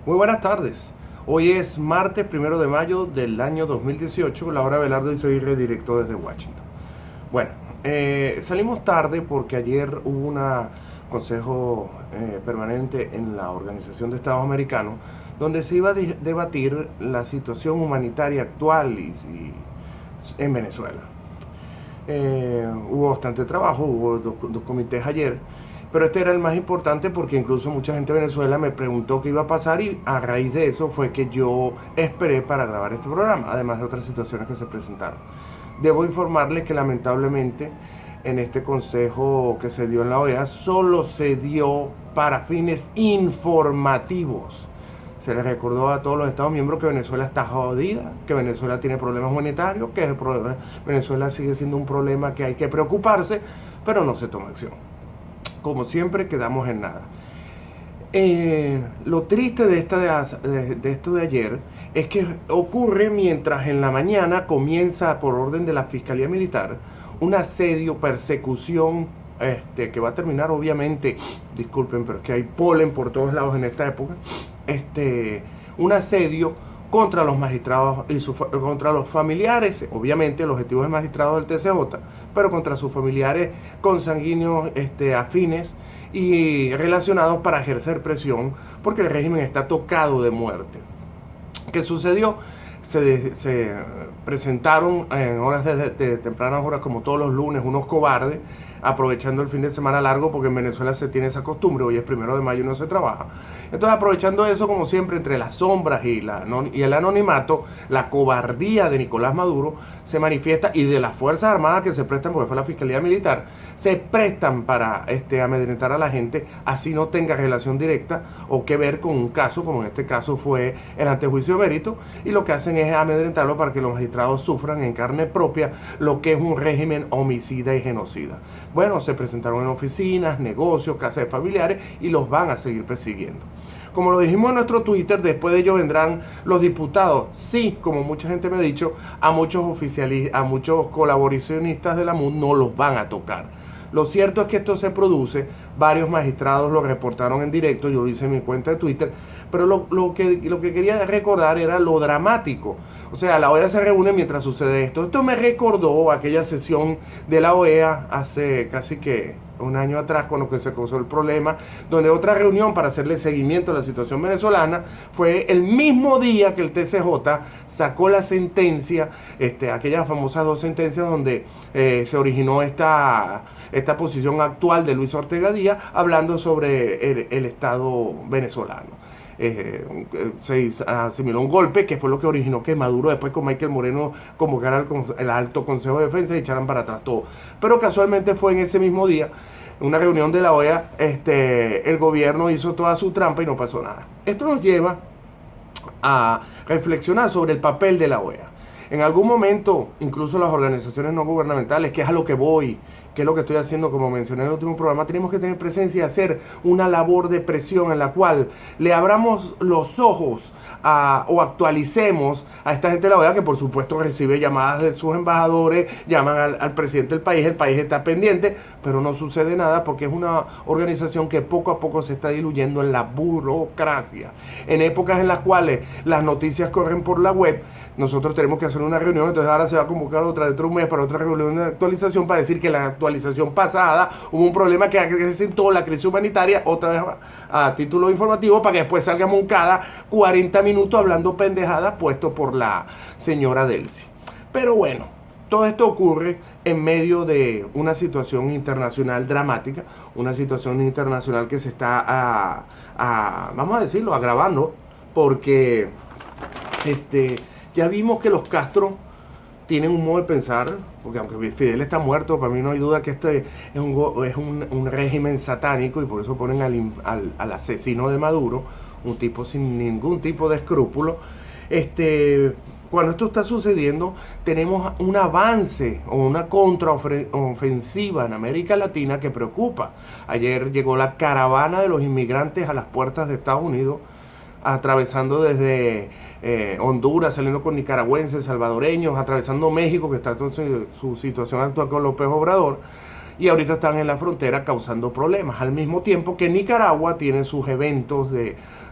Muy buenas tardes. Hoy es martes 1 de mayo del año 2018, Laura Velardo y soy directo desde Washington. Bueno, salimos tarde porque ayer hubo un consejo permanente en la Organización de Estados Americanos donde se iba a debatir la situación humanitaria actual en Venezuela. Hubo bastante trabajo, hubo dos comités ayer, pero este era el más importante porque incluso mucha gente de Venezuela me preguntó qué iba a pasar y a raíz de eso fue que yo esperé para grabar este programa, además de otras situaciones que se presentaron. Debo informarles que lamentablemente en este consejo que se dio en la OEA solo se dio para fines informativos. Se les recordó a todos los Estados miembros que Venezuela está jodida, que Venezuela tiene problemas humanitarios, que Venezuela sigue siendo un problema que hay que preocuparse, pero no se toma acción. Como siempre, quedamos en nada. Lo triste de esto de ayer es que ocurre mientras en la mañana comienza, por orden de la Fiscalía Militar, un asedio, persecución, que va a terminar obviamente, disculpen, pero es que hay polen por todos lados en esta época, un asedio contra los magistrados y contra los familiares, obviamente el objetivo es magistrado del TCJ, pero contra sus familiares consanguíneos afines y relacionados para ejercer presión, porque el régimen está tocado de muerte. ¿Qué sucedió? Se presentaron en horas de tempranas horas, como todos los lunes, unos cobardes, aprovechando el fin de semana largo, porque en Venezuela se tiene esa costumbre, hoy es 1 de mayo y no se trabaja. Entonces, aprovechando eso, como siempre, entre las sombras y el anonimato, la cobardía de Nicolás Maduro se manifiesta, y de las Fuerzas Armadas que se prestan, porque fue la Fiscalía Militar, se prestan para amedrentar a la gente, así no tenga relación directa o que ver con un caso, como en este caso fue el antejuicio de mérito, y lo que hacen es amedrentarlo para que los magistrados sufran en carne propia lo que es un régimen homicida y genocida. Bueno, se presentaron en oficinas, negocios, casas de familiares, y los van a seguir persiguiendo. Como lo dijimos en nuestro Twitter, después de ello vendrán los diputados. Sí, como mucha gente me ha dicho, a muchos oficialistas, a muchos colaboracionistas de la MUD no los van a tocar. Lo cierto es que esto se produce, varios magistrados lo reportaron en directo, yo lo hice en mi cuenta de Twitter, pero lo que quería recordar era lo dramático. O sea, la OEA se reúne mientras sucede esto. Esto me recordó aquella sesión de la OEA hace casi que un año atrás, cuando se causó el problema, donde otra reunión para hacerle seguimiento a la situación venezolana fue el mismo día que el TCJ sacó la sentencia, aquellas famosas 2 sentencias donde se originó esta posición actual de Luis Ortega Díaz, hablando sobre el Estado venezolano. Se asimiló un golpe que fue lo que originó que Maduro después con Michael Moreno convocara el Alto Consejo de Defensa y echaran para atrás todo. Pero casualmente fue en ese mismo día, una reunión de la OEA, el gobierno hizo toda su trampa y no pasó nada. Esto nos lleva a reflexionar sobre el papel de la OEA. En algún momento, incluso las organizaciones no gubernamentales, que es a lo que voy, que es lo que estoy haciendo, como mencioné en el último programa, tenemos que tener presencia y hacer una labor de presión en la cual le abramos los ojos o actualicemos a esta gente de la OEA, que por supuesto recibe llamadas de sus embajadores, llaman al presidente del país, el país está pendiente, pero no sucede nada porque es una organización que poco a poco se está diluyendo en la burocracia. En épocas en las cuales las noticias corren por la web, nosotros tenemos que hacer una reunión, entonces ahora se va a convocar otra dentro de un mes para otra reunión de actualización para decir que la actualización pasada hubo un problema que acrecentó la crisis humanitaria, otra vez a título informativo, para que después salga moncada 40 minutos hablando pendejadas puesto por la señora Delcy. Pero bueno, todo esto ocurre en medio de una situación internacional dramática, una situación internacional que se está, vamos a decirlo, agravando, porque ya vimos que los Castro tienen un modo de pensar, porque aunque Fidel está muerto, para mí no hay duda que es un régimen satánico, y por eso ponen al asesino de Maduro, un tipo sin ningún tipo de escrúpulo. Cuando esto está sucediendo, tenemos un avance o una contraofensiva en América Latina que preocupa. Ayer llegó la caravana de los inmigrantes a las puertas de Estados Unidos, atravesando desde Honduras, saliendo con nicaragüenses, salvadoreños, atravesando México, que está en su situación actual con López Obrador, y ahorita están en la frontera causando problemas, al mismo tiempo que Nicaragua tiene sus eventos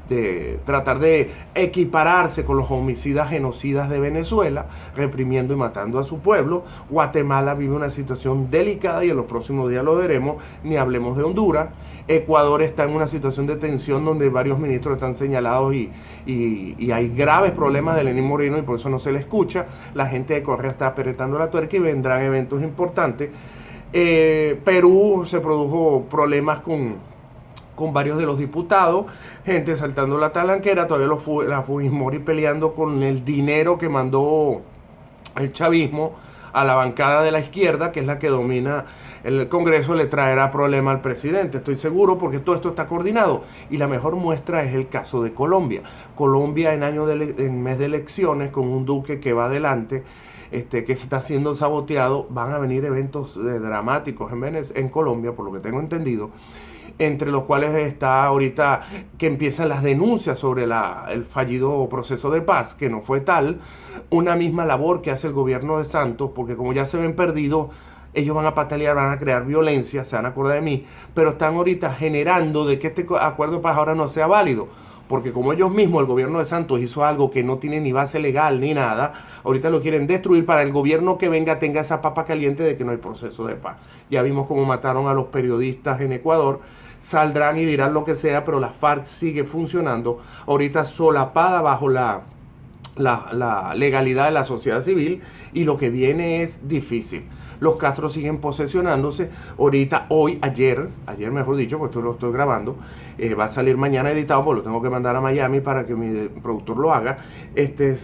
de tratar de equipararse con los homicidas genocidas de Venezuela, reprimiendo y matando a su pueblo. Guatemala vive una situación delicada y en los próximos días lo veremos, ni hablemos de Honduras. Ecuador está en una situación de tensión donde varios ministros están señalados y hay graves problemas de Lenín Moreno y por eso no se le escucha. La gente de Correa está apretando la tuerca y vendrán eventos importantes. Perú se produjo problemas con varios de los diputados, gente saltando la talanquera, todavía la Fujimori peleando con el dinero que mandó el chavismo a la bancada de la izquierda, que es la que domina el Congreso, le traerá problema al presidente, estoy seguro, porque todo esto está coordinado. Y la mejor muestra es el caso de Colombia. Colombia en mes de elecciones, con un duque que va adelante, que se está siendo saboteado, van a venir eventos dramáticos en Colombia, por lo que tengo entendido, entre los cuales está ahorita que empiezan las denuncias sobre el fallido proceso de paz, que no fue tal, una misma labor que hace el gobierno de Santos, porque como ya se ven perdidos, ellos van a patalear, van a crear violencia, se van a acordar de mí, pero están ahorita generando de que este acuerdo de paz ahora no sea válido, porque como ellos mismos, el gobierno de Santos hizo algo que no tiene ni base legal ni nada, ahorita lo quieren destruir para el gobierno que venga tenga esa papa caliente de que no hay proceso de paz. Ya vimos cómo mataron a los periodistas en Ecuador, saldrán y dirán lo que sea, pero la FARC sigue funcionando, ahorita solapada bajo la legalidad de la sociedad civil, y lo que viene es difícil. Los Castro siguen posesionándose. Ahorita, ayer mejor dicho, porque esto lo estoy grabando, va a salir mañana editado, pues lo tengo que mandar a Miami para que mi productor lo haga.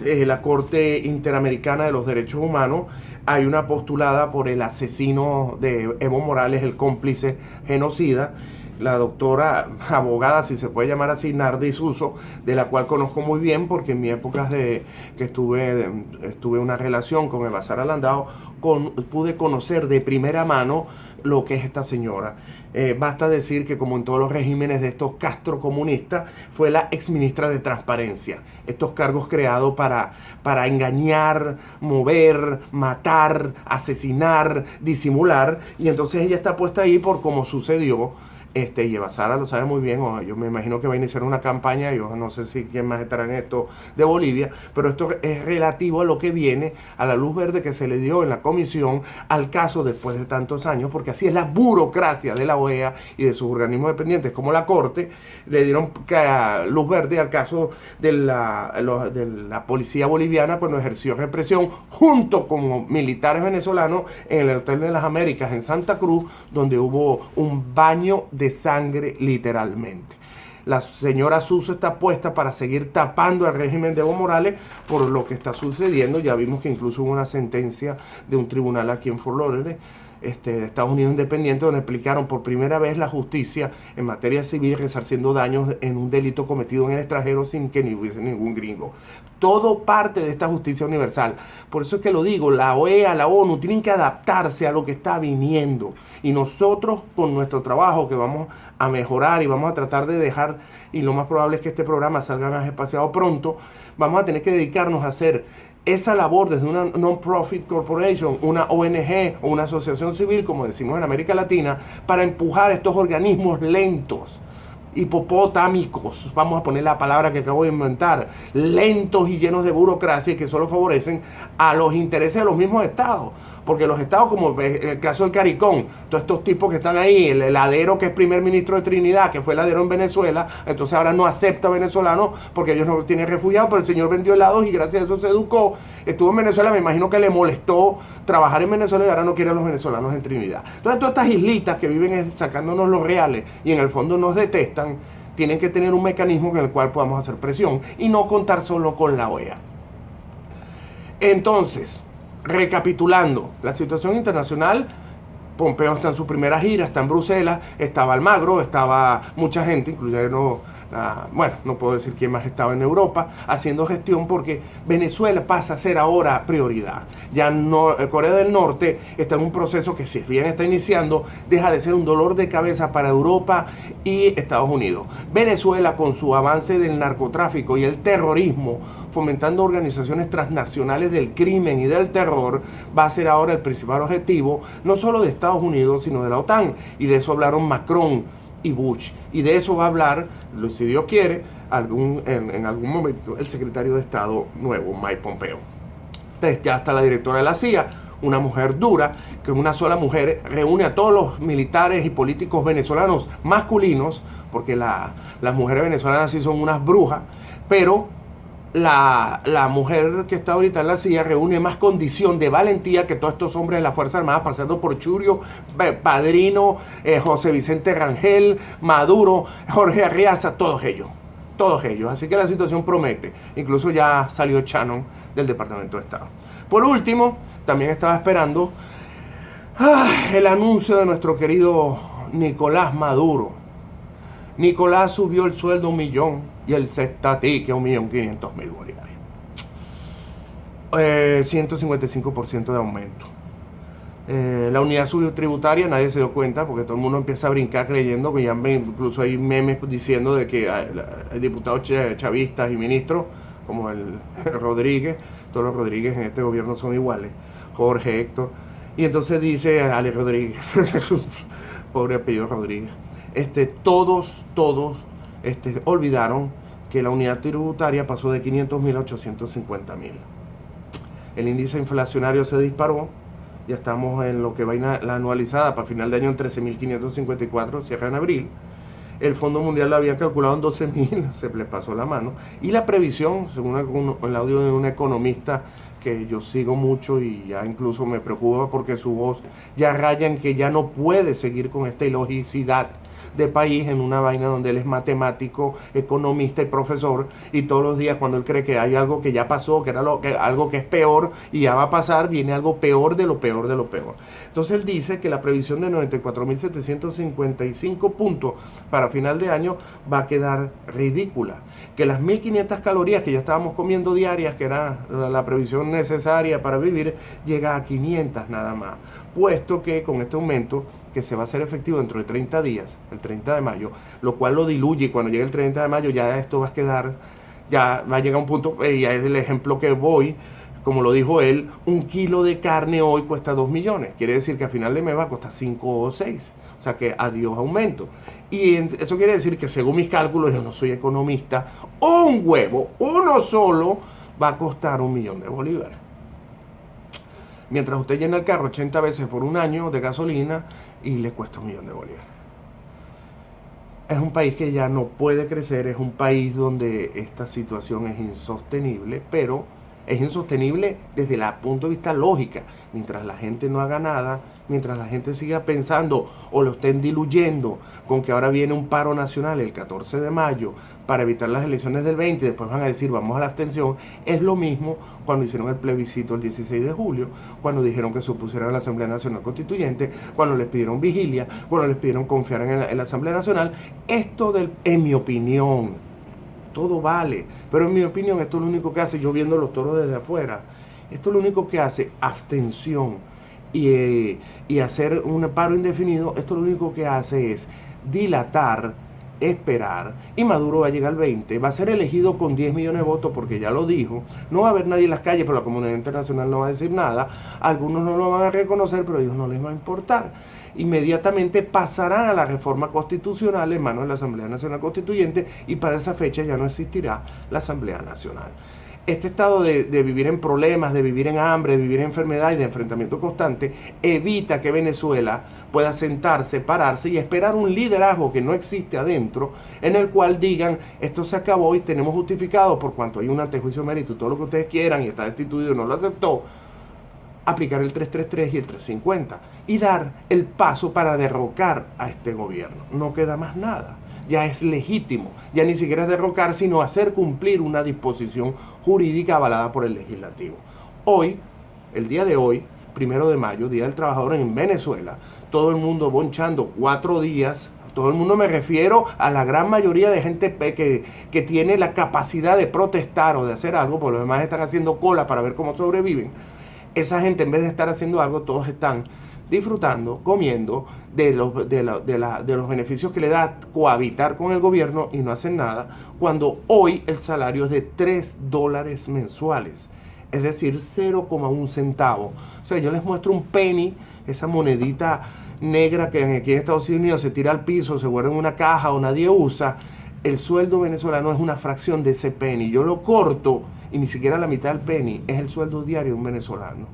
La Corte Interamericana de los Derechos Humanos, hay una postulada por el asesino de Evo Morales, el cómplice genocida, la doctora abogada, si se puede llamar así, Nardi Suso, de la cual conozco muy bien porque en mi época que estuve una relación con Evasara Landao, pude conocer de primera mano lo que es esta señora. Basta decir que, como en todos los regímenes de estos Castro comunistas, fue la exministra de Transparencia. Estos cargos creados para engañar, mover, matar, asesinar, disimular, y entonces ella está puesta ahí por cómo sucedió. Y Evasara lo sabe muy bien, yo me imagino que va a iniciar una campaña, yo no sé si quién más estará en esto de Bolivia, pero esto es relativo a lo que viene, a la luz verde que se le dio en la comisión al caso después de tantos años, porque así es la burocracia de la OEA y de sus organismos dependientes como la Corte, le dieron luz verde al caso de la policía boliviana cuando ejerció represión junto con militares venezolanos en el Hotel de las Américas en Santa Cruz, donde hubo un baño de sangre literalmente. La señora Suso está puesta para seguir tapando al régimen de Evo Morales por lo que está sucediendo. Ya vimos que incluso hubo una sentencia de un tribunal aquí en Fort Lauderdale, de Estados Unidos independiente, donde explicaron por primera vez la justicia en materia civil resarciendo daños en un delito cometido en el extranjero sin que ni hubiese ningún gringo. Todo parte de esta justicia universal. Por eso es que lo digo, la OEA, la ONU tienen que adaptarse a lo que está viniendo, y nosotros con nuestro trabajo, que vamos a mejorar y vamos a tratar de dejar, y lo más probable es que este programa salga más espaciado pronto, vamos a tener que dedicarnos a hacer esa labor desde una non-profit corporation, una ONG o una asociación civil, como decimos en América Latina, para empujar estos organismos lentos, hipopotámicos, vamos a poner la palabra que acabo de inventar, lentos y llenos de burocracia, y que solo favorecen a los intereses de los mismos estados. Porque los estados, como en el caso del CARICOM, todos estos tipos que están ahí, el heladero que es primer ministro de Trinidad, que fue heladero en Venezuela, entonces ahora no acepta venezolanos porque ellos no tienen refugiados, pero el señor vendió helados y gracias a eso se educó. Estuvo en Venezuela, me imagino que le molestó trabajar en Venezuela y ahora no quiere a los venezolanos en Trinidad. Entonces todas estas islitas que viven sacándonos los reales y en el fondo nos detestan, tienen que tener un mecanismo en el cual podamos hacer presión y no contar solo con la OEA. Entonces, recapitulando, la situación internacional, Pompeo está en su primera gira, está en Bruselas, estaba Almagro, estaba mucha gente, incluyendo, no puedo decir quién más estaba en Europa, haciendo gestión, porque Venezuela pasa a ser ahora prioridad. Ya no, Corea del Norte está en un proceso que, si bien está iniciando, deja de ser un dolor de cabeza para Europa y Estados Unidos. Venezuela, con su avance del narcotráfico y el terrorismo, fomentando organizaciones transnacionales del crimen y del terror, va a ser ahora el principal objetivo, no solo de Estados Unidos, sino de la OTAN. Y de eso hablaron Macron y Bush. Y de eso va a hablar, si Dios quiere, en algún momento el secretario de Estado nuevo, Mike Pompeo. Entonces ya está la directora de la CIA, una mujer dura, que una sola mujer reúne a todos los militares y políticos venezolanos masculinos, porque las mujeres venezolanas sí son unas brujas, pero la mujer que está ahorita en la CIA reúne más condición de valentía que todos estos hombres de las Fuerzas Armadas, pasando por Churio, Padrino, José Vicente Rangel, Maduro, Jorge Arriaza, todos ellos. Así que la situación promete. Incluso ya salió Shannon del Departamento de Estado. Por último, también estaba esperando el anuncio de nuestro querido Nicolás Maduro. Nicolás subió el sueldo 1 millón y el cestatique a 1.500.000 bolívares. 155% de aumento. La unidad subtributaria nadie se dio cuenta porque todo el mundo empieza a brincar creyendo que ya incluso hay memes diciendo de que hay diputados chavistas y ministros como el Rodríguez, todos los Rodríguez en este gobierno son iguales, Jorge, Héctor, y entonces dice Ale Rodríguez, pobre apellido Rodríguez, todos olvidaron que la unidad tributaria pasó de 500.000 a 850.000. El índice inflacionario se disparó, ya estamos en lo que va la anualizada para final de año en 13.554, cierra en abril. El Fondo Mundial lo había calculado en 12.000, se le pasó la mano. Y la previsión, según el audio de un economista que yo sigo mucho y ya incluso me preocupa porque su voz ya raya en que ya no puede seguir con esta ilogicidad de país en una vaina donde él es matemático, economista y profesor, y todos los días cuando él cree que hay algo que ya pasó, que era algo que es peor y ya va a pasar, viene algo peor de lo peor de lo peor. Entonces él dice que la previsión de 94.755 puntos para final de año va a quedar ridícula, que las 1.500 calorías que ya estábamos comiendo diarias, que era la previsión necesaria para vivir, llega a 500 nada más, puesto que con este aumento que se va a hacer efectivo dentro de 30 días, el 30 de mayo, lo cual lo diluye, y cuando llegue el 30 de mayo ya esto va a quedar, ya va a llegar a un punto, ya es el ejemplo que voy, como lo dijo él, 1 kilo de carne hoy cuesta 2 millones, quiere decir que a final de mes va a costar 5 o 6, o sea que adiós aumento, y eso quiere decir que según mis cálculos, yo no soy economista, un huevo, uno solo, va a costar 1 millón de bolívares. Mientras usted llena el carro 80 veces por un año de gasolina y le cuesta 1 millón de bolívares. Es un país que ya no puede crecer, es un país donde esta situación es insostenible, pero es insostenible desde el punto de vista lógica. Mientras la gente no haga nada, mientras la gente siga pensando o lo estén diluyendo con que ahora viene un paro nacional el 14 de mayo para evitar las elecciones del 20 y después van a decir vamos a la abstención, es lo mismo cuando hicieron el plebiscito el 16 de julio, cuando dijeron que se opusieran a la Asamblea Nacional Constituyente, cuando les pidieron vigilia, cuando les pidieron confiar en la Asamblea Nacional. Esto, en mi opinión, todo vale, pero en mi opinión esto es lo único que hace, yo viendo los toros desde afuera, esto es lo único que hace abstención y hacer un paro indefinido, esto lo único que hace es dilatar, esperar, y Maduro va a llegar al 20, va a ser elegido con 10 millones de votos porque ya lo dijo, no va a haber nadie en las calles, pero la comunidad internacional no va a decir nada, algunos no lo van a reconocer, pero a ellos no les va a importar. Inmediatamente pasarán a la reforma constitucional en manos de la Asamblea Nacional Constituyente y para esa fecha ya no existirá la Asamblea Nacional. Este estado de vivir en problemas, de vivir en hambre, de vivir en enfermedad y de enfrentamiento constante evita que Venezuela pueda sentarse, pararse y esperar un liderazgo que no existe adentro, en el cual digan esto se acabó y tenemos justificado por cuanto hay un antejuicio de mérito y todo lo que ustedes quieran y está destituido y no lo aceptó, aplicar el 333 y el 350 y dar el paso para derrocar a este gobierno. No queda más nada. Ya es legítimo, ya ni siquiera es derrocar, sino hacer cumplir una disposición jurídica avalada por el legislativo. Hoy, el día de hoy, 1 de mayo, Día del Trabajador en Venezuela, todo el mundo bonchando 4 días, todo el mundo me refiero a la gran mayoría de gente que tiene la capacidad de protestar o de hacer algo, porque los demás están haciendo cola para ver cómo sobreviven. Esa gente, en vez de estar haciendo algo, todos están disfrutando, comiendo de los beneficios que le da cohabitar con el gobierno y no hacen nada, cuando hoy el salario es de $3 mensuales, es decir, 0,1 centavo. O sea, yo les muestro un penny, esa monedita negra que aquí en Estados Unidos se tira al piso, se guarda en una caja o nadie usa. El sueldo venezolano es una fracción de ese penny. Yo lo corto y ni siquiera la mitad del penny es el sueldo diario de un venezolano.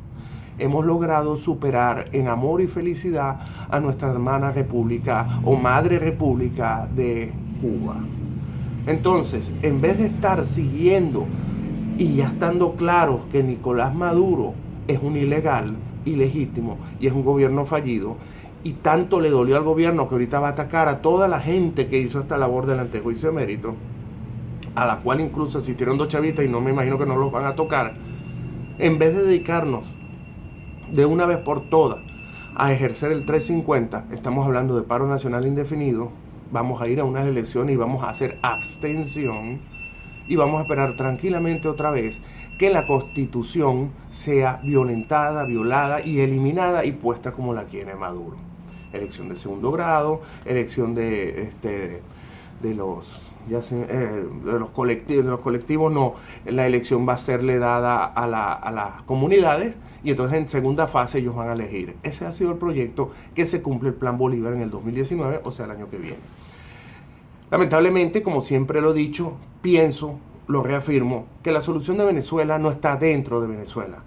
Hemos logrado superar en amor y felicidad a nuestra hermana república o madre república de Cuba. Entonces, en vez de estar siguiendo y ya estando claros que Nicolás Maduro es un ilegal, ilegítimo y es un gobierno fallido, y tanto le dolió al gobierno que ahorita va a atacar a toda la gente que hizo esta labor del antejuicio de mérito, a la cual incluso asistieron 2 chavistas y no me imagino que no los van a tocar, en vez de dedicarnos de una vez por todas a ejercer el 350, estamos hablando de paro nacional indefinido, vamos a ir a unas elecciones y vamos a hacer abstención y vamos a esperar tranquilamente otra vez que la Constitución sea violentada, violada y eliminada y puesta como la quiere Maduro. Elección del segundo grado, elección de los colectivos no, la elección va a serle dada a las comunidades y entonces en segunda fase ellos van a elegir. Ese ha sido el proyecto que se cumple el Plan Bolívar en el 2019, o sea el año que viene. Lamentablemente, como siempre lo he dicho, pienso, lo reafirmo, que la solución de Venezuela no está dentro de Venezuela.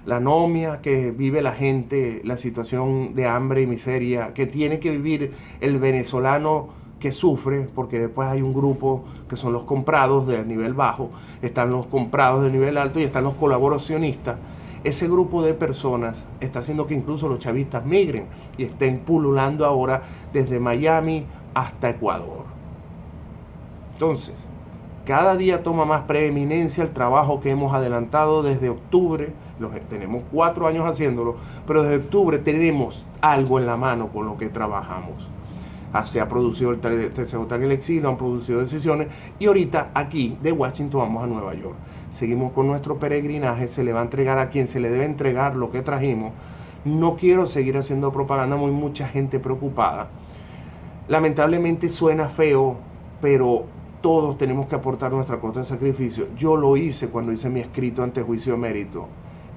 La anomia que vive la gente, la situación de hambre y miseria que tiene que vivir el venezolano que sufre, porque después hay un grupo que son los comprados de nivel bajo, están los comprados de nivel alto y están los colaboracionistas. Ese grupo de personas está haciendo que incluso los chavistas migren y estén pululando ahora desde Miami hasta Ecuador. Entonces, cada día toma más preeminencia el trabajo que hemos adelantado desde octubre. Tenemos 4 años haciéndolo, pero desde octubre tenemos algo en la mano con lo que trabajamos. Se ha producido el TCJ en el exilio, han producido decisiones y ahorita aquí de Washington vamos a Nueva York. Seguimos con nuestro peregrinaje, se le va a entregar a quien se le debe entregar lo que trajimos. No quiero seguir haciendo propaganda, hay mucha gente preocupada. Lamentablemente suena feo, pero todos tenemos que aportar nuestra cuota de sacrificio. Yo lo hice cuando hice mi escrito ante juicio de mérito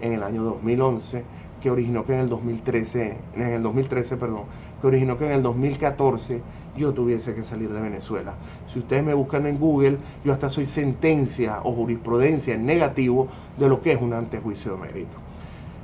en el año 2011, que originó que en el 2013, que originó que en el 2014 yo tuviese que salir de Venezuela. Si ustedes me buscan en Google, yo hasta soy sentencia o jurisprudencia en negativo de lo que es un antejuicio de mérito.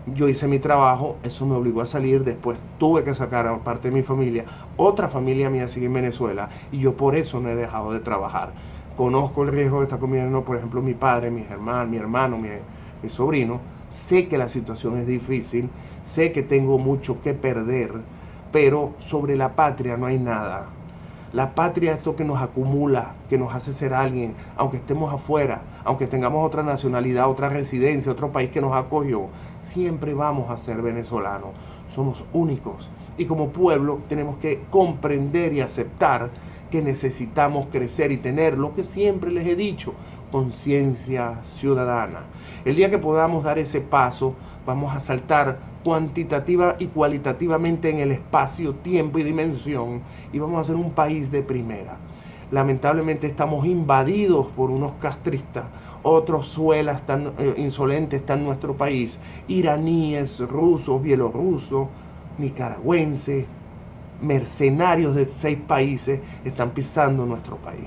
Yo hice mi trabajo, eso me obligó a salir, después tuve que sacar a parte de mi familia, otra familia mía sigue en Venezuela y yo por eso no he dejado de trabajar. Conozco el riesgo que está comiendo, por ejemplo, mi padre, mi hermano, mi sobrino. Sé que la situación es difícil, sé que tengo mucho que perder, pero sobre la patria no hay nada. La patria es lo que nos acumula, que nos hace ser alguien, aunque estemos afuera, aunque tengamos otra nacionalidad, otra residencia, otro país que nos acogió, siempre vamos a ser venezolanos. Somos únicos y como pueblo tenemos que comprender y aceptar que necesitamos crecer y tener lo que siempre les he dicho, conciencia ciudadana. El día que podamos dar ese paso, vamos a saltar cuantitativa y cualitativamente en el espacio, tiempo y dimensión y vamos a ser un país de primera. Lamentablemente estamos invadidos por unos castristas, otros suelas tan insolentes están en nuestro país, iraníes, rusos, bielorrusos, nicaragüenses, mercenarios de 6 países están pisando nuestro país.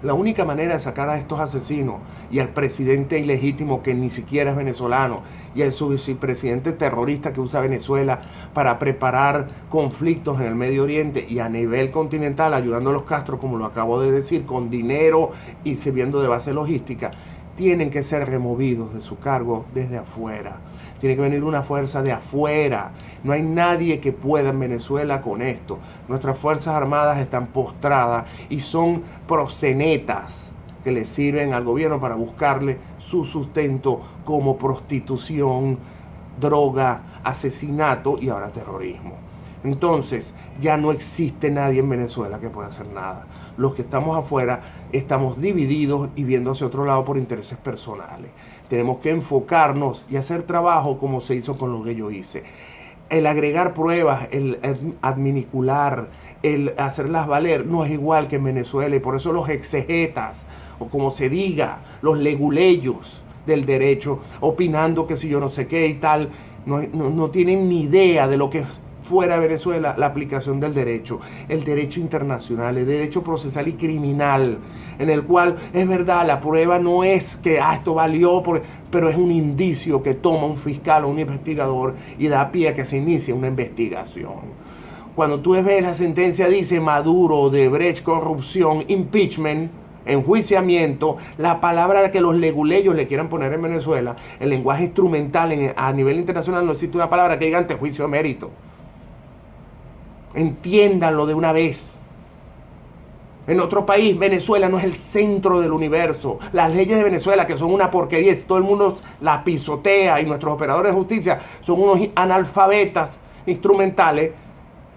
La única manera de sacar a estos asesinos y al presidente ilegítimo que ni siquiera es venezolano y al vicepresidente terrorista que usa Venezuela para preparar conflictos en el Medio Oriente y a nivel continental ayudando a los Castro, como lo acabo de decir, con dinero y sirviendo de base logística, tienen que ser removidos de su cargo desde afuera. Tiene que venir una fuerza de afuera. No hay nadie que pueda en Venezuela con esto. Nuestras Fuerzas Armadas están postradas y son proxenetas que le sirven al gobierno para buscarle su sustento como prostitución, droga, asesinato y ahora terrorismo. Entonces, ya no existe nadie en Venezuela que pueda hacer nada. Los que estamos afuera estamos divididos y viendo hacia otro lado por intereses personales. Tenemos que enfocarnos y hacer trabajo como se hizo con lo que yo hice. El agregar pruebas, el adminicular, el hacerlas valer, no es igual que en Venezuela. Y por eso los exegetas, o como se diga, los leguleyos del derecho, opinando que si yo no sé qué y tal, no tienen ni idea de lo que fuera de Venezuela la aplicación del derecho, el derecho internacional, el derecho procesal y criminal, en el cual es verdad, la prueba no es que esto valió, pero es un indicio que toma un fiscal o un investigador y da pie a que se inicie una investigación. Cuando tú ves la sentencia, dice Maduro, Odebrecht, corrupción, impeachment, enjuiciamiento, la palabra que los leguleyos le quieran poner en Venezuela, el lenguaje instrumental a nivel internacional, no existe una palabra que diga ante juicio de mérito. Entiéndanlo de una vez. En otro país, Venezuela no es el centro del universo. Las leyes de Venezuela, que son una porquería, todo el mundo las pisotea y nuestros operadores de justicia son unos analfabetas instrumentales,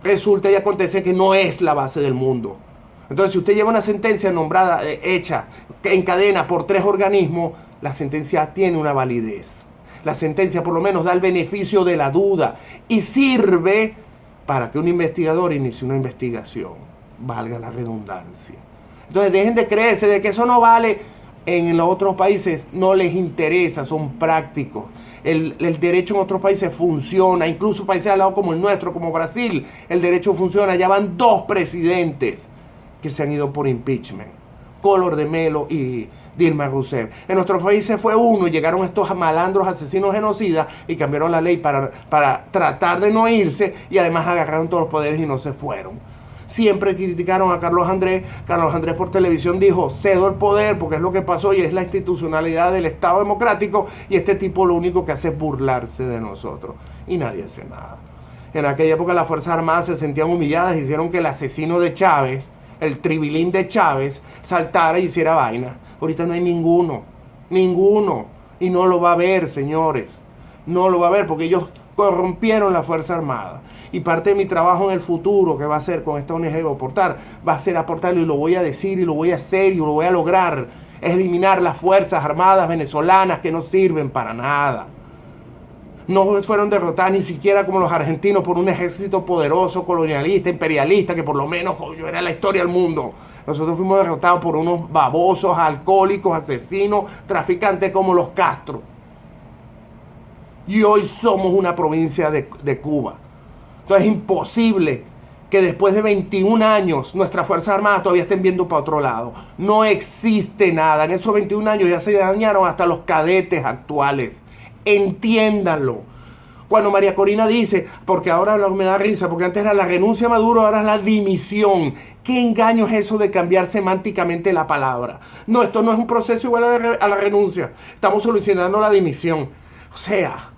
resulta y acontece que no es la base del mundo. Entonces, si usted lleva una sentencia nombrada, hecha en cadena por 3 organismos, la sentencia tiene una validez. La sentencia por lo menos da el beneficio de la duda y sirve para que un investigador inicie una investigación, valga la redundancia. Entonces, dejen de creerse de que eso no vale. En los otros países no les interesa, son prácticos. El derecho en otros países funciona, incluso países al lado como el nuestro, como Brasil, el derecho funciona. Ya van 2 presidentes que se han ido por impeachment, Collor de Mello y Dilma Rousseff. En nuestros países fue uno, y llegaron estos malandros asesinos genocidas y cambiaron la ley para tratar de no irse, y además agarraron todos los poderes y no se fueron. Siempre criticaron a Carlos Andrés. Carlos Andrés por televisión dijo, cedo el poder porque es lo que pasó y es la institucionalidad del Estado democrático, y este tipo lo único que hace es burlarse de nosotros. Y nadie hace nada. En aquella época las Fuerzas Armadas se sentían humilladas, hicieron que el asesino de Chávez, el tribilín de Chávez, saltara y hiciera vaina. Ahorita no hay ninguno, y no lo va a haber, señores, no lo va a haber porque ellos corrompieron la Fuerza Armada. Y parte de mi trabajo en el futuro que va a hacer con esta ONG de aportar, va a ser aportarlo, y lo voy a decir y lo voy a hacer y lo voy a lograr, es eliminar las Fuerzas Armadas venezolanas que no sirven para nada. No fueron derrotadas ni siquiera como los argentinos por un ejército poderoso, colonialista, imperialista, que por lo menos era la historia del mundo. Nosotros fuimos derrotados por unos babosos, alcohólicos, asesinos, traficantes como los Castro. Y hoy somos una provincia de Cuba. Entonces es imposible que después de 21 años nuestras Fuerzas Armadas todavía estén viendo para otro lado. No existe nada. En esos 21 años ya se dañaron hasta los cadetes actuales. Entiéndanlo. Cuando María Corina dice, porque ahora me da risa, porque antes era la renuncia a Maduro, ahora es la dimisión. ¿Qué engaño es eso de cambiar semánticamente la palabra? No, esto no es un proceso igual a la renuncia. Estamos solucionando la dimisión. O sea,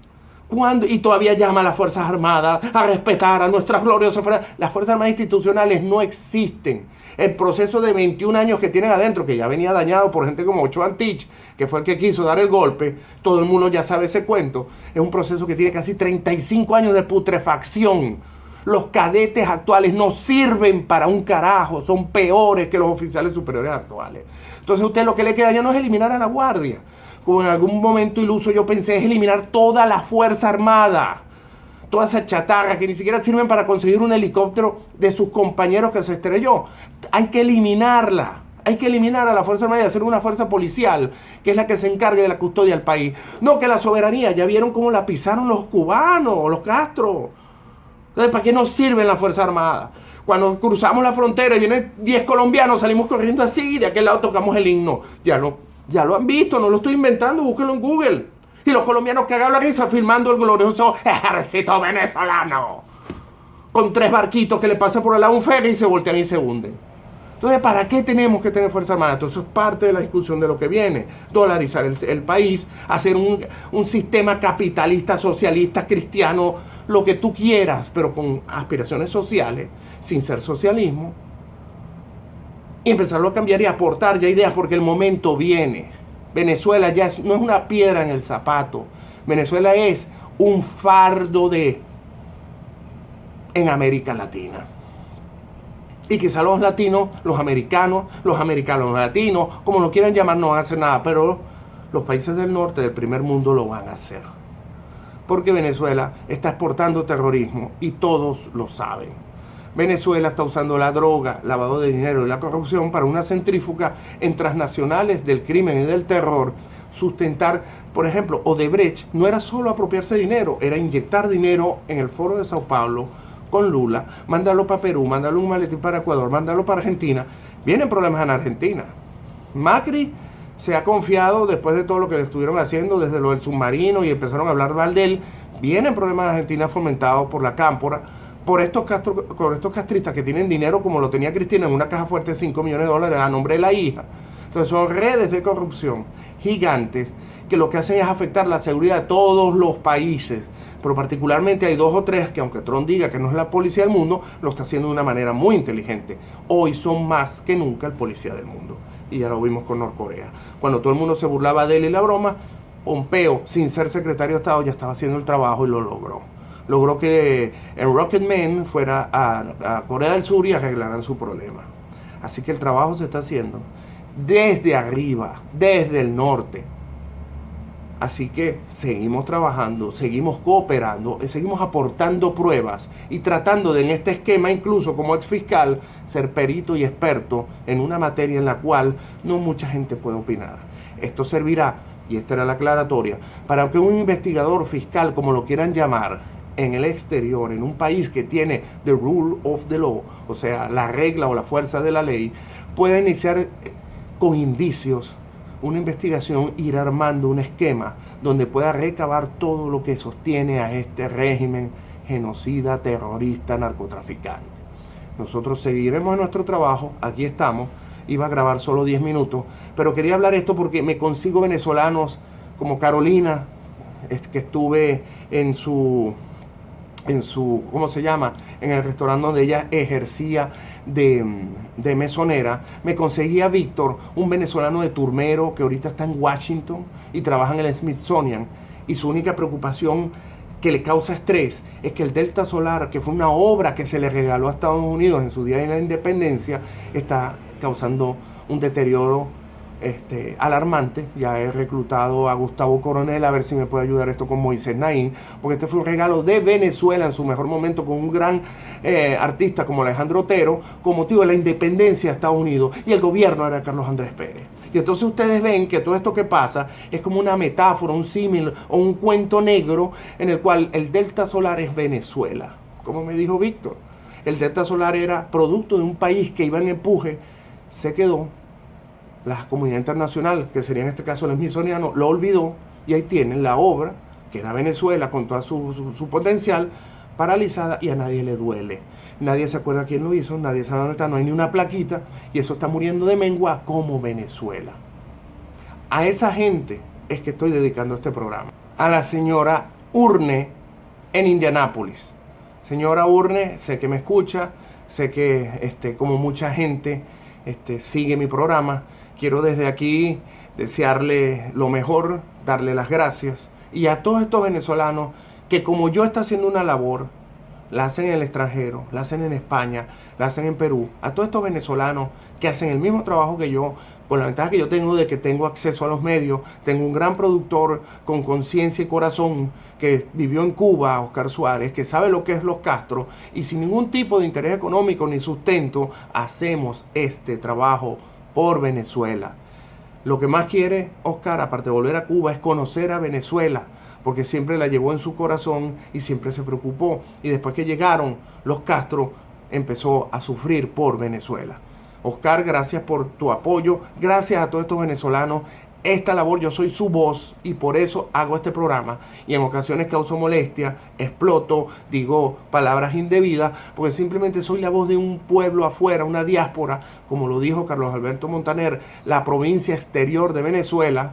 ¿cuándo? Y todavía llama a las Fuerzas Armadas a respetar a nuestras gloriosas fuerzas. Las Fuerzas Armadas institucionales no existen. El proceso de 21 años que tienen adentro, que ya venía dañado por gente como Ochoa Antich, que fue el que quiso dar el golpe, todo el mundo ya sabe ese cuento, es un proceso que tiene casi 35 años de putrefacción. Los cadetes actuales no sirven para un carajo, son peores que los oficiales superiores actuales. Entonces a usted lo que le queda ya no es eliminar a la Guardia. Como en algún momento iluso yo pensé, es eliminar toda la Fuerza Armada. Toda esa chatarra que ni siquiera sirven para conseguir un helicóptero de sus compañeros que se estrelló. Hay que eliminarla. Hay que eliminar a la Fuerza Armada y hacer una fuerza policial, que es la que se encargue de la custodia del país. No que la soberanía, ya vieron cómo la pisaron los cubanos, los Castro. Entonces, ¿para qué nos sirven la Fuerza Armada? Cuando cruzamos la frontera y vienen 10 colombianos, salimos corriendo así y de aquel lado tocamos el himno. Ya lo han visto, no lo estoy inventando, búsquenlo en Google. Y los colombianos cagados la risa filmando el glorioso ejército venezolano. Con 3 barquitos que le pasan por al lado un ferry y se voltean y se hunden. Entonces, ¿para qué tenemos que tener Fuerza Armada? Entonces, eso es parte de la discusión de lo que viene. Dolarizar el país, hacer un sistema capitalista, socialista, cristiano, lo que tú quieras, pero con aspiraciones sociales, sin ser socialismo. Y empezarlo a cambiar y aportar ya ideas, porque el momento viene. Venezuela ya no es una piedra en el zapato. Venezuela es un fardo en América Latina. Y quizá los latinos, los americanos latinos, como lo quieran llamar, no van a hacer nada. Pero los países del norte, del primer mundo, lo van a hacer. Porque Venezuela está exportando terrorismo y todos lo saben. Venezuela está usando la droga, lavado de dinero y la corrupción para una centrífuga en transnacionales del crimen y del terror sustentar. Por ejemplo, Odebrecht no era solo apropiarse dinero, era inyectar dinero en el Foro de Sao Paulo con Lula, mándalo para Perú, mándalo un maletín para Ecuador, mándalo para Argentina. Vienen problemas en Argentina. Macri se ha confiado después de todo lo que le estuvieron haciendo, desde lo del submarino y empezaron a hablar mal de él. Vienen problemas en Argentina fomentados por la cámpora, por estos castristas que tienen dinero como lo tenía Cristina en una caja fuerte de $5 millones a nombre de la hija. Entonces son redes de corrupción gigantes que lo que hacen es afectar la seguridad de todos los países. Pero particularmente hay 2 o 3 que, aunque Trump diga que no es la policía del mundo, lo está haciendo de una manera muy inteligente. Hoy son más que nunca el policía del mundo. Y ya lo vimos con Norcorea. Cuando todo el mundo se burlaba de él y la broma, Pompeo, sin ser secretario de Estado, ya estaba haciendo el trabajo y lo logró. Logró que el Rocketman fuera a Corea del Sur y arreglaran su problema. Así que el trabajo se está haciendo desde arriba, desde el norte. Así que seguimos trabajando, seguimos cooperando, seguimos aportando pruebas y tratando de, en este esquema, incluso como ex fiscal, ser perito y experto en una materia en la cual no mucha gente puede opinar. Esto servirá, y esta era la aclaratoria, para que un investigador fiscal, como lo quieran llamar, en el exterior, en un país que tiene the rule of the law, o sea, la regla o la fuerza de la ley, pueda iniciar con indicios una investigación, ir armando un esquema donde pueda recabar todo lo que sostiene a este régimen genocida, terrorista, narcotraficante. Nosotros seguiremos en nuestro trabajo, aquí estamos, iba a grabar solo 10 minutos, pero quería hablar esto porque me consigo venezolanos como Carolina, que estuve en su, ¿cómo se llama? En el restaurante donde ella ejercía de mesonera. Me conseguí a Víctor, un venezolano de Turmero que ahorita está en Washington y trabaja en el Smithsonian, y su única preocupación que le causa estrés es que el Delta Solar, que fue una obra que se le regaló a Estados Unidos en su día de la independencia, está causando un deterioro alarmante. Ya he reclutado a Gustavo Coronel a ver si me puede ayudar esto con Moisés Naín, porque este fue un regalo de Venezuela en su mejor momento, con un gran artista como Alejandro Otero, con motivo de la independencia de Estados Unidos, y el gobierno era Carlos Andrés Pérez. Y entonces ustedes ven que todo esto que pasa es como una metáfora, un símil o un cuento negro en el cual el Delta Solar es Venezuela. Como me dijo Víctor, el Delta Solar era producto de un país que iba en empuje, se quedó. La comunidad internacional, que sería en este caso el smithsoniano, lo olvidó, y ahí tienen la obra, que era Venezuela con todo su potencial, paralizada, y a nadie le duele. Nadie se acuerda quién lo hizo, nadie sabe dónde está, no hay ni una plaquita, y eso está muriendo de mengua como Venezuela. A esa gente es que estoy dedicando este programa. A la señora Urne en Indianápolis. Señora Urne, sé que me escucha, sé que como mucha gente sigue mi programa. Quiero desde aquí desearle lo mejor, darle las gracias, y a todos estos venezolanos que, como yo, está haciendo una labor, la hacen en el extranjero, la hacen en España, la hacen en Perú. A todos estos venezolanos que hacen el mismo trabajo que yo, con la ventaja que yo tengo de que tengo acceso a los medios, tengo un gran productor con conciencia y corazón que vivió en Cuba, Oscar Suárez, que sabe lo que es los Castro, y sin ningún tipo de interés económico ni sustento, hacemos este trabajo por Venezuela. Lo que más quiere Oscar, aparte de volver a Cuba, es conocer a Venezuela, porque siempre la llevó en su corazón y siempre se preocupó. Y después que llegaron los Castro, empezó a sufrir por Venezuela. Oscar, gracias por tu apoyo, gracias a todos estos venezolanos. Esta labor, yo soy su voz, y por eso hago este programa, y en ocasiones causo molestia, exploto, digo palabras indebidas, porque simplemente soy la voz de un pueblo afuera, una diáspora, como lo dijo Carlos Alberto Montaner, la provincia exterior de Venezuela.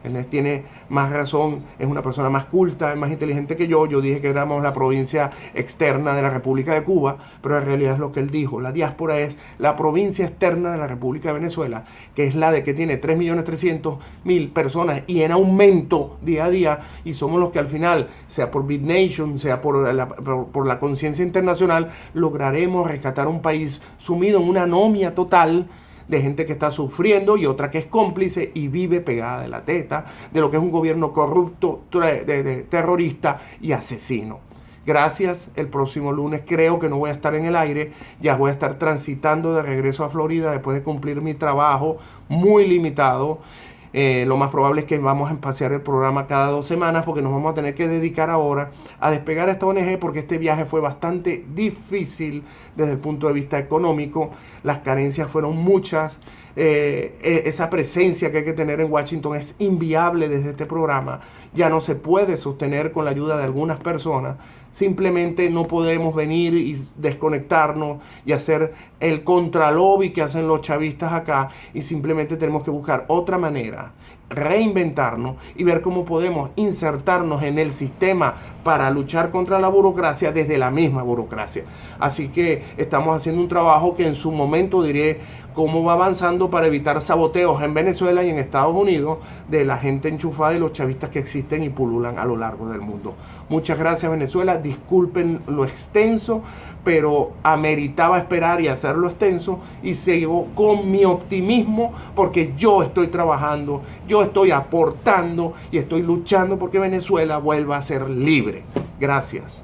Él tiene más razón, es una persona más culta, es más inteligente que yo. Yo dije que éramos la provincia externa de la República de Cuba, pero en realidad es lo que él dijo. La diáspora es la provincia externa de la República de Venezuela, que es la de que tiene 3.300.000 personas y en aumento día a día, y somos los que al final, sea por BitNation, sea por la conciencia internacional, lograremos rescatar un país sumido en una anomia total, de gente que está sufriendo y otra que es cómplice y vive pegada de la teta de lo que es un gobierno corrupto, terrorista y asesino. Gracias. El próximo lunes creo que no voy a estar en el aire, ya voy a estar transitando de regreso a Florida después de cumplir mi trabajo muy limitado. Lo más probable es que vamos a espaciar el programa cada 2 semanas porque nos vamos a tener que dedicar ahora a despegar a esta ONG porque este viaje fue bastante difícil desde el punto de vista económico. Las carencias fueron muchas. Esa presencia que hay que tener en Washington es inviable desde este programa. Ya no se puede sostener con la ayuda de algunas personas. Simplemente no podemos venir y desconectarnos y hacer el contralobby que hacen los chavistas acá, y simplemente tenemos que buscar otra manera, reinventarnos y ver cómo podemos insertarnos en el sistema para luchar contra la burocracia desde la misma burocracia. Así que estamos haciendo un trabajo que en su momento diré cómo va avanzando para evitar saboteos en Venezuela y en Estados Unidos de la gente enchufada y los chavistas que existen y pululan a lo largo del mundo. Muchas gracias, Venezuela. Disculpen lo extenso, pero ameritaba esperar y hacerlo extenso, y sigo con mi optimismo porque yo estoy trabajando, yo estoy aportando y estoy luchando porque Venezuela vuelva a ser libre. Gracias.